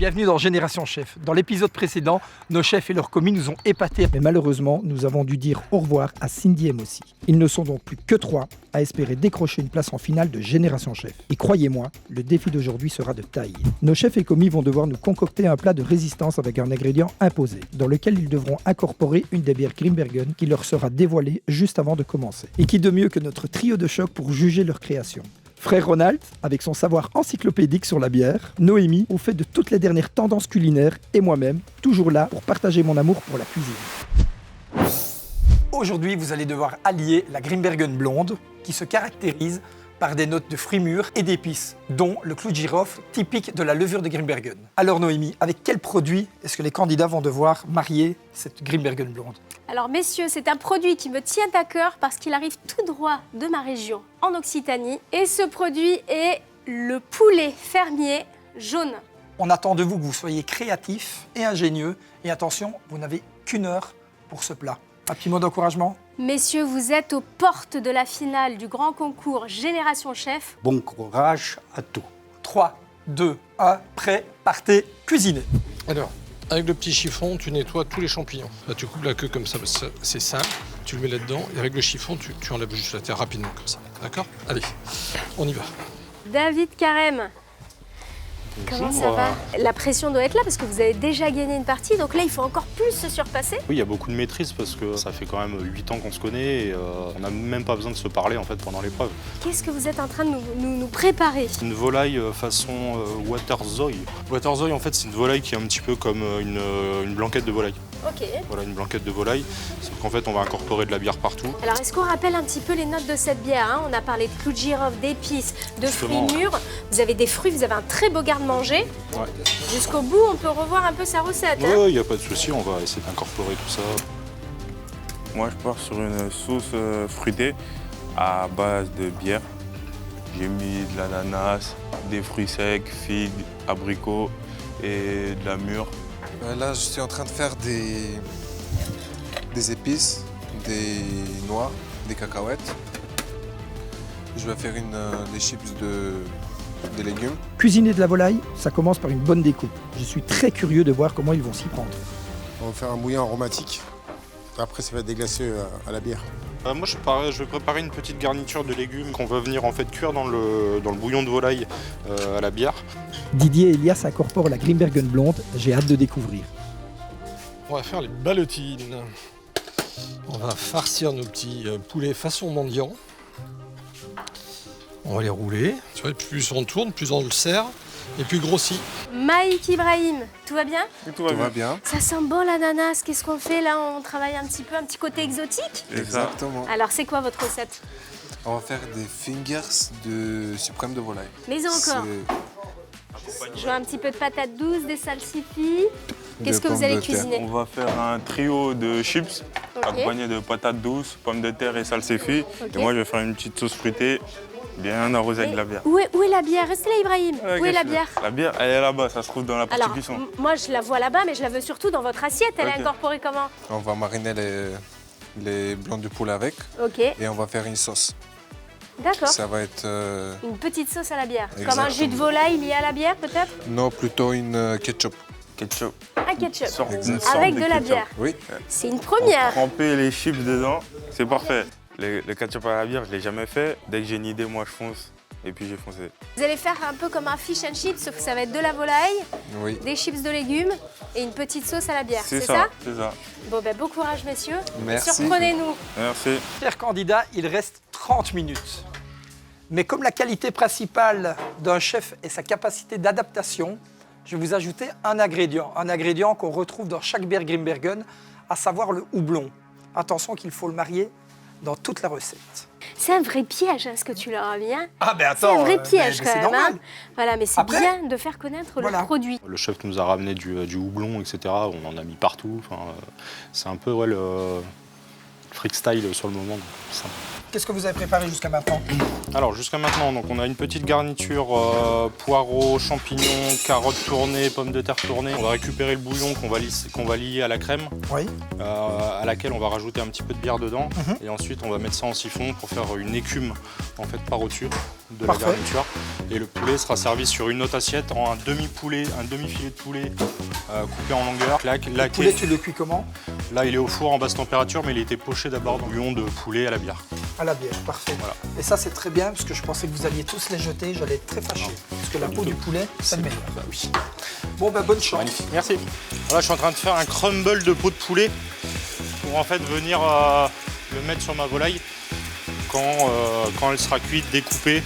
Bienvenue dans Génération Chef. Dans l'épisode précédent, nos chefs et leurs commis nous ont épatés. Mais malheureusement, nous avons dû dire au revoir à Cindy et Mossy. Ils ne sont donc plus que 3 à espérer décrocher une place en finale de Génération Chef. Et croyez-moi, le défi d'aujourd'hui sera de taille. Nos chefs et commis vont devoir nous concocter un plat de résistance avec un ingrédient imposé, dans lequel ils devront incorporer une des bières Grimbergen qui leur sera dévoilée juste avant de commencer. Et qui de mieux que notre trio de choc pour juger leur création. Frère Ronald, avec son savoir encyclopédique sur la bière, Noémie, au fait de toutes les dernières tendances culinaires, et moi-même, toujours là pour partager mon amour pour la cuisine. Aujourd'hui, vous allez devoir allier la Grimbergen blonde, qui se caractérise par des notes de fruits mûrs et d'épices, dont le clou de girofle, typique de la levure de Grimbergen. Alors Noémie, avec quel produit est-ce que les candidats vont devoir marier cette Grimbergen blonde ? Alors messieurs, c'est un produit qui me tient à cœur parce qu'il arrive tout droit de ma région, en Occitanie. Et ce produit est le poulet fermier jaune. On attend de vous que vous soyez créatifs et ingénieux. Et attention, vous n'avez qu'une heure pour ce plat. Un petit mot d'encouragement ? Messieurs, vous êtes aux portes de la finale du grand concours Génération Chef. Bon courage à tous. 3, 2, 1, prêt, partez, cuisinez. Alors, avec le petit chiffon, tu nettoies tous les champignons. Là, tu coupes la queue comme ça, c'est simple. Tu le mets là-dedans et avec le chiffon, tu enlèves juste la terre rapidement comme ça. D'accord ? Allez, on y va. David Carême. Comment ça va ? La pression doit être là parce que vous avez déjà gagné une partie, donc là il faut encore plus se surpasser. Oui, il y a beaucoup de maîtrise parce que ça fait quand même 8 ans qu'on se connaît et on n'a même pas besoin de se parler en fait pendant l'épreuve. Qu'est-ce que vous êtes en train de nous préparer ? Une volaille façon Waterzooi. Waterzooi en fait c'est une volaille qui est un petit peu comme une blanquette de volaille. Ok. Voilà, une blanquette de volaille, sauf qu'en fait on va incorporer de la bière partout. Alors est-ce qu'on rappelle un petit peu les notes de cette bière, hein ? On a parlé de clou de girofle, d'épices, de Justement, fruits mûrs. Vous avez des fruits, vous avez un très beau garde-manger. Ouais. Jusqu'au bout, on peut revoir un peu sa recette. Hein. Ouais, il n'y a pas de souci, on va essayer d'incorporer tout ça. Moi, je pars sur une sauce fruitée à base de bière. J'ai mis de l'ananas, des fruits secs, figues, abricots et de la mûre. Là, je suis en train de faire des épices, des noix, des cacahuètes. Je vais faire des chips de légumes. Cuisiner de la volaille, ça commence par une bonne découpe. Je suis très curieux de voir comment ils vont s'y prendre. On va faire un bouillon aromatique. Après, ça va être déglacé à la bière. Moi je vais préparer une petite garniture de légumes qu'on va venir en fait cuire dans le bouillon de volaille à la bière. Didier et Elias incorporent la Grimbergen blonde, j'ai hâte de découvrir. On va faire les ballotines. On va farcir nos petits poulets façon mendiant. On va les rouler. Tu vois, plus on tourne, plus on le serre et plus grossit. Maïk Ibrahim, tout va bien ? Tout va bien. Ça sent bon l'ananas. Qu'est-ce qu'on fait là ? On travaille un petit côté exotique ? Exactement. Alors c'est quoi votre recette ? On va faire des fingers de suprême de volaille. Mais encore. Je vois un petit peu de patates douces, des salsifis. Qu'est-ce que vous allez cuisiner ? On va faire un trio de chips accompagné de patates douces, pommes de terre et salsifis. Ok. Et moi, je vais faire une petite sauce fruitée bien arrosée avec de la bière. Où est la bière ? Restez là Ibrahim. Où est la bière ? La bière, elle est là-bas, ça se trouve dans la partie Alors, cuisson. moi je la vois là-bas, mais je la veux surtout dans votre assiette. Elle est Ok. incorporée comment ? On va mariner les blancs de poule avec Ok, et on va faire une sauce. d'accord. Ça va être... Une petite sauce à la bière. Comme Exactement. un jus de volaille lié à la bière peut-être ? Non, plutôt une ketchup. Ketchup. Un ketchup. Une sorte Avec de la ketchup. bière. Oui. C'est une On première. tremper les chips dedans, c'est parfait. Le ketchup à la bière, je l'ai jamais fait. Dès que j'ai une idée, moi je fonce. Et puis j'ai foncé. Vous allez faire un peu comme un fish and chips, sauf que ça va être de la volaille, Oui. des chips de légumes et une petite sauce à la bière. C'est ça c'est ça. Bon ben bon courage messieurs. Merci. Surprenez-nous. Merci. Chers candidats, il reste 30 minutes. Mais comme la qualité principale d'un chef est sa capacité d'adaptation, je vais vous ajouter un ingrédient qu'on retrouve dans chaque bière Grimbergen, à savoir le houblon. Attention qu'il faut le marier dans toute la recette. C'est un vrai piège hein, ce que tu leur as mis. Hein. Ah ben C'est un vrai piège mais quand c'est même. normal. Hein. Voilà, mais c'est Après, bien de faire connaître voilà. le produit. Le chef nous a ramené du houblon, etc. On en a mis partout. Enfin, c'est un peu le freak style sur le moment. Donc, c'est sympa. qu'est-ce que vous avez préparé jusqu'à maintenant? Alors jusqu'à maintenant, donc, on a une petite garniture poireaux, champignons, carottes tournées, pommes de terre tournées. On va récupérer le bouillon qu'on va lier à la crème, Oui. à laquelle on va rajouter un petit peu de bière dedans. Et ensuite on va mettre ça en siphon pour faire une écume en fait par au-dessus de Parfait. la garniture. Et le poulet sera servi sur une autre assiette en un demi-poulet, un demi-filet de poulet coupé en longueur. Le poulet, tu le cuis comment? Là il est au four en basse température, mais il a été poché d'abord dans le bouillon de poulet à la bière. À la bière, parfait. Voilà. Et ça, c'est très bien, parce que je pensais que vous alliez tous les jeter, j'allais être très fâché. Parce que la peau du poulet, c'est le meilleur. Bah oui. Bon, ben bonne chance. Magnifique, merci. Là, je suis en train de faire un crumble de peau de poulet pour en fait venir le mettre sur ma volaille quand elle sera cuite, découpée,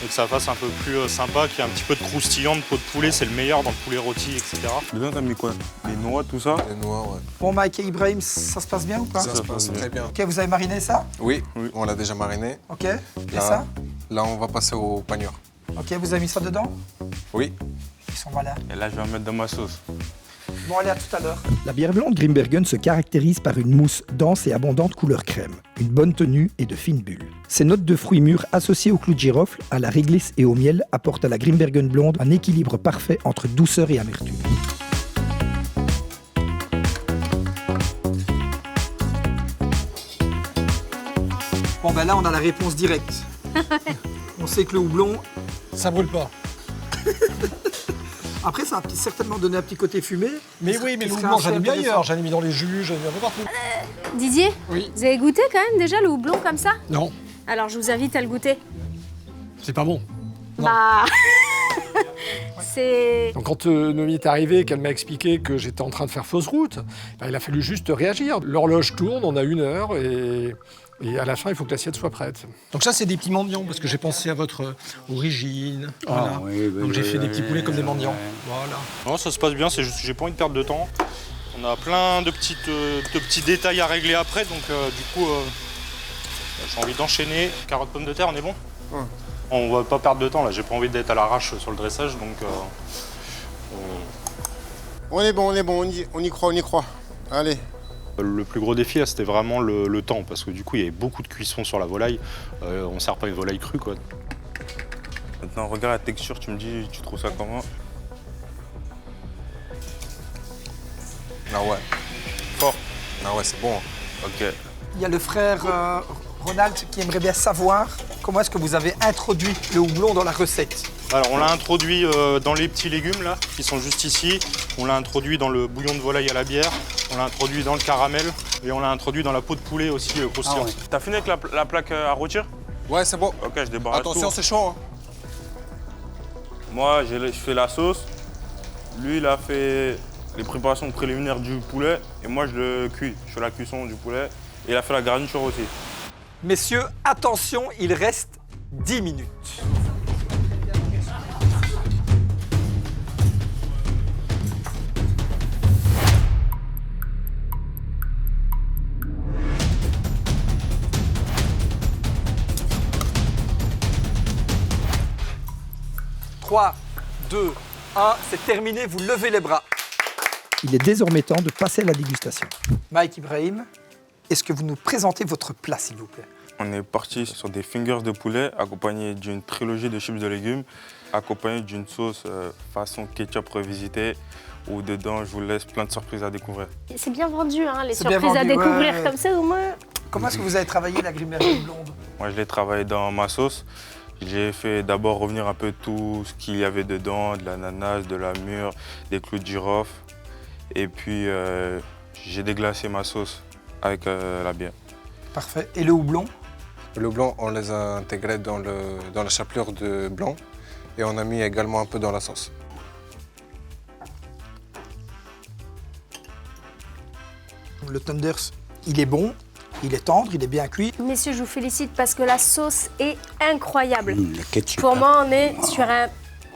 et que ça fasse un peu plus sympa, qu'il y ait un petit peu de croustillant de peau de poulet, c'est le meilleur dans le poulet rôti, etc. Dedans, t'as mis quoi? Des noix, tout ça? Les noix, ouais. Bon, Mike et Ibrahim, ça se passe bien ou pas? Ça se passe très bien. Ok, vous avez mariné ça? Oui, on l'a déjà mariné. Ok. Et Là, ça? là, on va passer au panure. Ok, vous avez mis ça dedans? Oui. Ils sont malins. Et là, je vais en mettre dans ma sauce. Bon, allez, à tout à l'heure. La bière blonde Grimbergen se caractérise par une mousse dense et abondante couleur crème, une bonne tenue et de fines bulles. Ces notes de fruits mûrs associées au clou de girofle, à la réglisse et au miel apportent à la Grimbergen blonde un équilibre parfait entre douceur et amertume. Bon, ben là, on a la réponse directe. On sait que le houblon, Ça brûle pas. après, ça a certainement donné un petit côté fumé. Mais oui, mais Il le serait houblon, assez j'en ai mis intéressant. ailleurs. J'en ai mis dans les jus, j'en ai mis un peu partout. Didier, Oui. vous avez goûté quand même déjà le houblon comme ça? Non, Alors je vous invite à le goûter. c'est pas bon. Non. Bah. C'est. Donc quand Noémie est arrivée, qu'elle m'a expliqué que j'étais en train de faire fausse route, ben, il a fallu juste réagir. L'horloge tourne, on a 1 heure et à la fin, il faut que l'assiette soit prête. Donc ça, c'est des petits mendiants, parce que j'ai pensé à votre origine. Voilà. Donc j'ai fait des petits poulets comme des mendiants. Voilà. Non, ça se passe bien, c'est juste que j'ai pas envie de perdre de temps. On a plein de petits détails à régler après, donc du coup, j'ai envie d'enchaîner. Carottes, pommes de terre, on est bon? Ouais. On va pas perdre de temps là, j'ai pas envie d'être à l'arrache sur le dressage, donc On est bon, on y croit. Allez. le plus gros défi là, c'était vraiment le temps, parce que du coup, il y avait beaucoup de cuisson sur la volaille. On sert pas une volaille crue, quoi. Maintenant, regarde la texture, tu me dis, tu trouves ça comment? Ah ouais. Fort. Ah ouais, c'est bon. Ok. Il y a le frère Ronald qui aimerait bien savoir comment est-ce que vous avez introduit le houblon dans la recette. Alors, on l'a introduit dans les petits légumes là, qui sont juste ici. On l'a introduit dans le bouillon de volaille à la bière. On l'a introduit dans le caramel. Et on l'a introduit dans la peau de poulet aussi croustillante. T'as fini avec la plaque à rôtir? Ouais, c'est bon. Ok, je débarrasse Attention, tout. c'est chaud. Hein. Moi, je fais la sauce. Lui, il a fait les préparations préliminaires du poulet. Et moi, je le cuis. Je fais la cuisson du poulet. Et il a fait la garniture aussi. Messieurs, attention, il reste 10 minutes. « 3, 2, 1, c'est terminé, vous levez les bras. » Il est désormais temps de passer à la dégustation. Mike, Ibrahim, est-ce que vous nous présentez votre plat, s'il vous plaît? On est parti sur des fingers de poulet accompagnés d'une trilogie de chips de légumes, accompagnés d'une sauce façon ketchup revisité, où dedans, je vous laisse plein de surprises à découvrir. C'est bien vendu, hein, les C'est bien surprises à vendu, découvrir ouais. comme ça au moins. Comment est-ce que vous avez travaillé la Grimbergen blonde? Moi, je l'ai travaillé dans ma sauce. J'ai fait d'abord revenir un peu tout ce qu'il y avait dedans, de l'ananas, de la mûre, des clous de girofle. Et puis, j'ai déglacé ma sauce avec la bière. Parfait. Et le houblon? Le blanc, on les a intégrés dans la chapelure de blanc et on a mis également un peu dans la sauce. Le Thunders, il est bon, il est tendre, il est bien cuit. Messieurs, je vous félicite parce que la sauce est incroyable. Le ketchup. Pour moi, on est sur un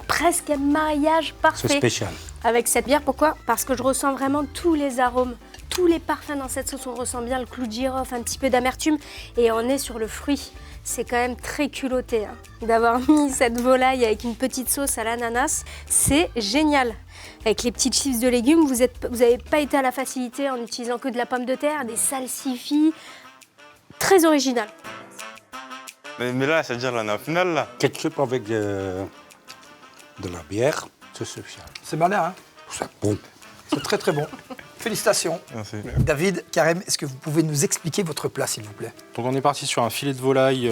presque un mariage C'est parfait spécial. avec cette bière. Pourquoi? Parce que je ressens vraiment tous les arômes, tous les parfums dans cette sauce. On ressent bien le clou de girofle, un petit peu d'amertume et on est sur le fruit. C'est quand même très culotté hein, d'avoir mis cette volaille avec une petite sauce à l'ananas. C'est génial. Avec les petites chips de légumes, vous n'avez pas été à la facilité en utilisant que de la pomme de terre, des salsifis. Très original. Mais là, c'est-à-dire là, on est en finale, là. Ketchup avec de la bière, c'est spécial. C'est malin, hein? C'est bon. C'est très très bon. Félicitations. Merci. David, Karem, est-ce que vous pouvez nous expliquer votre plat, s'il vous plaît? Donc on est parti sur un filet de volaille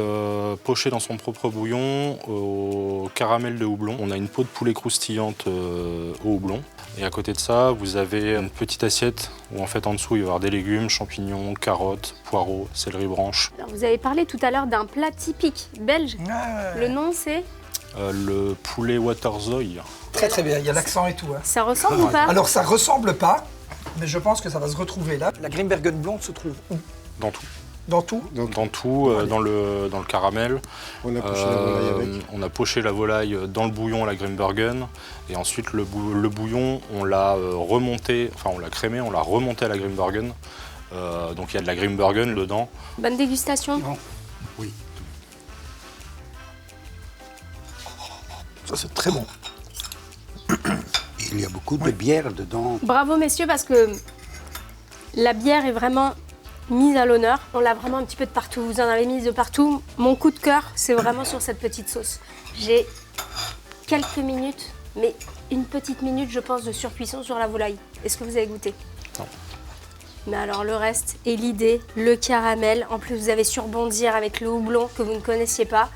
poché dans son propre bouillon au caramel de houblon. On a une peau de poulet croustillante au houblon. Et à côté de ça, vous avez une petite assiette où en fait en dessous il va y avoir des légumes, champignons, carottes, poireaux, céleri branche. Alors, vous avez parlé tout à l'heure d'un plat typique belge. Le nom, c'est? Le poulet waterzooi. Très très bien, il y a l'accent et tout. Hein. Ça ressemble ou pas? Alors ça ressemble pas, mais je pense que ça va se retrouver là. La Grimbergen blonde se trouve où? Dans tout. Dans tout? Dans tout, dans le caramel. On a poché la volaille avec. On a poché la volaille dans le bouillon à la Grimbergen. Et ensuite, le bouillon, on l'a remonté, enfin on l'a crémé, on l'a remonté à la Grimbergen. Donc il y a de la Grimbergen dedans. Bonne dégustation. Oui. Ça c'est très bon. Il y a beaucoup de bière dedans. Bravo messieurs, parce que la bière est vraiment mise à l'honneur. On l'a vraiment un petit peu de partout. Vous en avez mise de partout. Mon coup de cœur, c'est vraiment sur cette petite sauce. J'ai quelques minutes, mais une petite minute, je pense, de surcuisson sur la volaille. Est-ce que vous avez goûté? Non. Mais alors le reste, et l'idée, le caramel. En plus, vous avez su rebondir avec le houblon que vous ne connaissiez pas.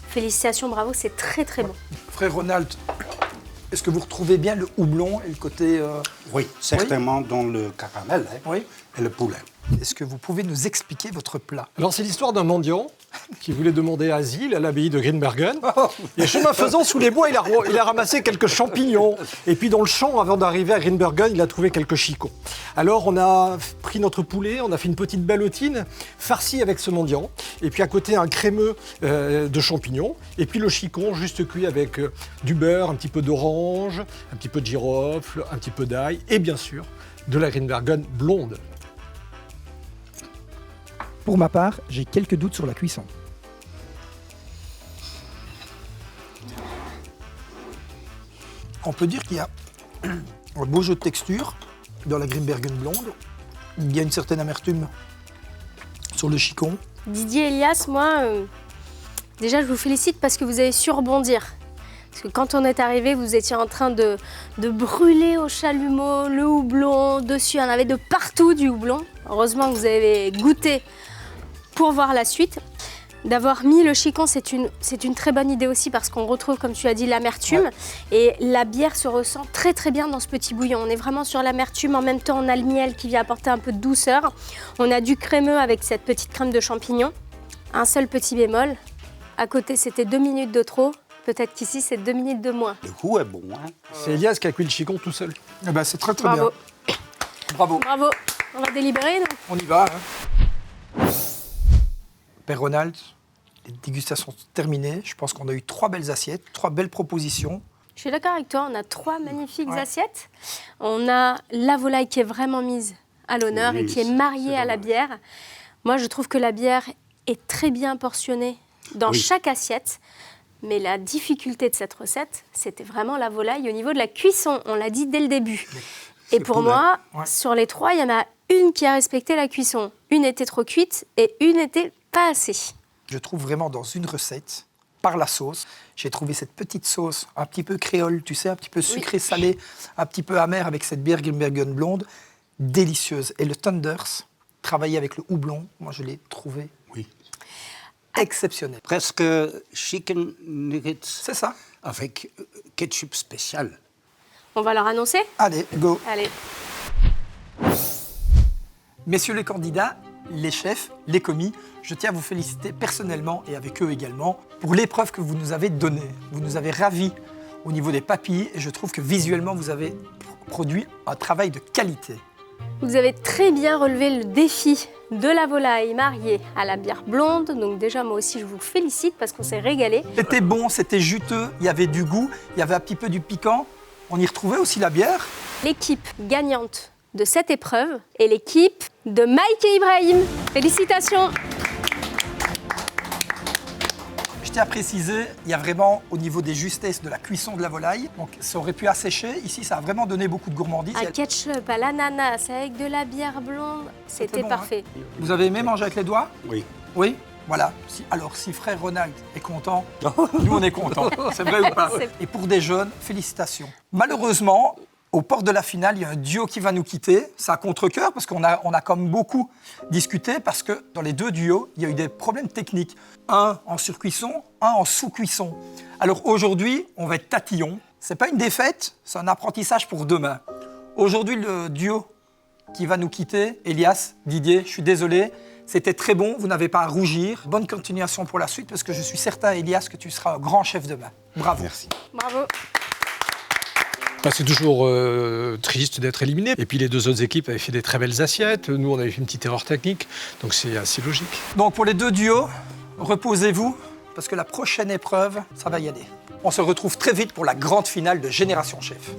Félicitations, bravo, c'est très très bon. Frère Ronald, est-ce que vous retrouvez bien le houblon et le côté... Oui, certainement dans le caramel Oui. et le poulet. Est-ce que vous pouvez nous expliquer votre plat? Alors c'est l'histoire d'un mendiant qui voulait demander asile à l'abbaye de Grimbergen. Et chemin faisant, sous les bois, il a ramassé quelques champignons. Et puis dans le champ, avant d'arriver à Grimbergen, il a trouvé quelques chicots. Alors on a pris notre poulet, on a fait une petite ballotine farcie avec ce mendiant. Et puis à côté, un crémeux de champignons. Et puis le chicon juste cuit avec du beurre, un petit peu d'orange, un petit peu de girofle, un petit peu d'ail. Et bien sûr, de la Grimbergen blonde. Pour ma part, j'ai quelques doutes sur la cuisson. On peut dire qu'il y a un beau jeu de texture dans la Grimbergen blonde. Il y a une certaine amertume sur le chicon. Didier Elias, moi, déjà je vous félicite parce que vous avez su rebondir. Parce que quand on est arrivé, vous étiez en train de brûler au chalumeau le houblon dessus. Il y en avait de partout du houblon. Heureusement que vous avez goûté pour voir la suite. D'avoir mis le chicon, c'est une très bonne idée aussi parce qu'on retrouve, comme tu as dit, l'amertume. Ouais. Et la bière se ressent très très bien dans ce petit bouillon. On est vraiment sur l'amertume. En même temps, on a le miel qui vient apporter un peu de douceur. On a du crémeux avec cette petite crème de champignons. Un seul petit bémol. À côté, c'était 2 minutes de trop. Peut-être qu'ici, c'est 2 minutes de moins. Le goût est bon. Hein. C'est Elias qui a cuit le chicon tout seul. Eh ben, c'est très très Bravo. bien. Bravo. Bravo. On va délibérer, non? On y va. Hein. Père Ronald, les dégustations sont terminées. Je pense qu'on a eu 3 belles assiettes, 3 belles propositions. Je suis d'accord avec toi, on a 3 magnifiques assiettes. On a la volaille qui est vraiment mise à l'honneur et qui est mariée à la bière. Moi, je trouve que la bière est très bien portionnée dans chaque assiette. Mais la difficulté de cette recette, c'était vraiment la volaille au niveau de la cuisson. On l'a dit dès le début. Et pour moi, sur les 3, il y en a une qui a respecté la cuisson. Une était trop cuite et une n'était pas assez. Je trouve vraiment dans une recette, par la sauce, j'ai trouvé cette petite sauce un petit peu créole, tu sais, un petit peu sucré-salé, un petit peu amer avec cette bière Grimbergen blonde, délicieuse. Et le Thunders, travaillé avec le houblon, moi je l'ai trouvé exceptionnel. Presque chicken nuggets. C'est ça. Avec ketchup spécial. On va leur annoncer? Allez, go. Allez. Messieurs les candidats, les chefs, les commis, je tiens à vous féliciter personnellement et avec eux également pour l'épreuve que vous nous avez donnée. Vous nous avez ravis au niveau des papilles et je trouve que visuellement, vous avez produit un travail de qualité. Vous avez très bien relevé le défi de la volaille mariée à la bière blonde. Donc déjà, moi aussi, je vous félicite parce qu'on s'est régalé. C'était bon, c'était juteux, il y avait du goût, il y avait un petit peu du piquant. On y retrouvait aussi la bière. L'équipe gagnante de cette épreuve est l'équipe de Mike et Ibrahim. Félicitations. Je tiens à préciser, il y a vraiment au niveau des justesses de la cuisson de la volaille. Donc ça aurait pu assécher. Ici, ça a vraiment donné beaucoup de gourmandise. Un ketchup à l'ananas avec de la bière blonde, c'était bon, parfait. Hein. Vous avez aimé manger avec les doigts? Oui. Oui? Voilà. Alors, si frère Ronald est content, nous, on est contents. C'est vrai ou pas? Et pour des jeunes, félicitations. Malheureusement, au port de la finale, il y a un duo qui va nous quitter. C'est à contre-cœur parce qu'on a quand même beaucoup discuté parce que dans les deux duos, il y a eu des problèmes techniques. Un en surcuisson, un en sous-cuisson. Alors aujourd'hui, on va être tatillon. C'est pas une défaite, c'est un apprentissage pour demain. Aujourd'hui, le duo qui va nous quitter, Elias, Didier, je suis désolé, c'était très bon, vous n'avez pas à rougir. Bonne continuation pour la suite parce que je suis certain, Elias, que tu seras un grand chef demain. Bravo. Merci. Bravo. C'est toujours triste d'être éliminé. Et puis les deux autres équipes avaient fait des très belles assiettes. Nous, on avait fait une petite erreur technique. Donc c'est assez logique. Donc pour les deux duos, reposez-vous parce que la prochaine épreuve, ça va y aller. On se retrouve très vite pour la grande finale de Génération Chef.